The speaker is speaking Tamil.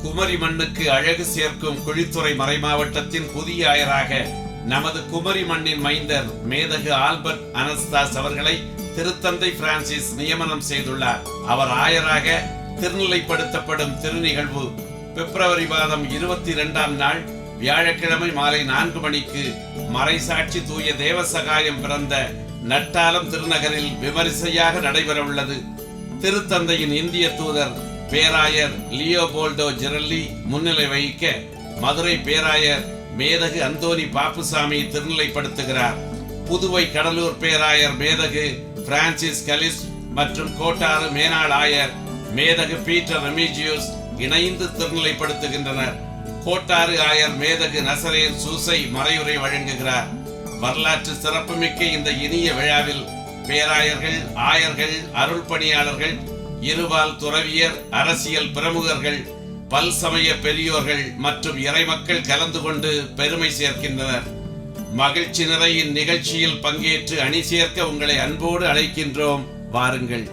குமரி மண்ணுக்கு அழகு சேர்க்கும் குழித்துறை மறைமாவட்டத்தின் புதிய ஆயராக நமது குமரி மண்ணின் மைந்தர் மேதகு ஆல்பர்ட் அனஸ்தாஸ் அவர்களை திருத்தந்தை பிரான்சிஸ் நியமனம் செய்துள்ளார். அவர் ஆயராக திருநிலைப்படுத்தப்படும் திருநிகழ்வு பிப்ரவரி மாதம் 22ஆம் நாள் வியாழக்கிழமை மாலை 4 மணிக்கு மறைசாட்சி தூய தேவசகாயம் பிறந்த நட்டாலம் திருநகரில் விமரிசையாக நடைபெற உள்ளது. திருத்தந்தையின் இந்திய தூதர் பேராயர் லியோபோல்டோ ஜெரல்லி முன்னிலை வகிக்க மதுரை பேராயர் மேதகு அந்தோனி பாப்புசாமி திருநிலைப்படுத்துகிறார். புதுவை கடலூர் பேராயர் மேதகு பிரான்சிஸ் கலிஸ் மற்றும் கோட்டாறு மேனாள் ஆயர் மேதகு பீட்டர் ரெமிஜியூஸ் இணைந்து திருநிலைப்படுத்துகின்றனர். கோட்டாறு ஆயர் மேதகு நசரேன் சூசை மறையுரை வழங்குகிறார். வரலாற்று சிறப்புமிக்க இந்த இனிய விழாவில் பேராயர்கள், ஆயர்கள், அருள் பணியாளர்கள், இருபால் துறவியர், அரசியல் பிரமுகர்கள், பல்சமய பெரியோர்கள் மற்றும் இறைமக்கள் கலந்து கொண்டு பெருமை சேர்க்கின்றனர். மகிழ்ச்சி நிறை இந்நிகழ்ச்சியில் பங்கேற்று அணி சேர்க்க உங்களை அன்போடு அழைக்கின்றோம். வாருங்கள்.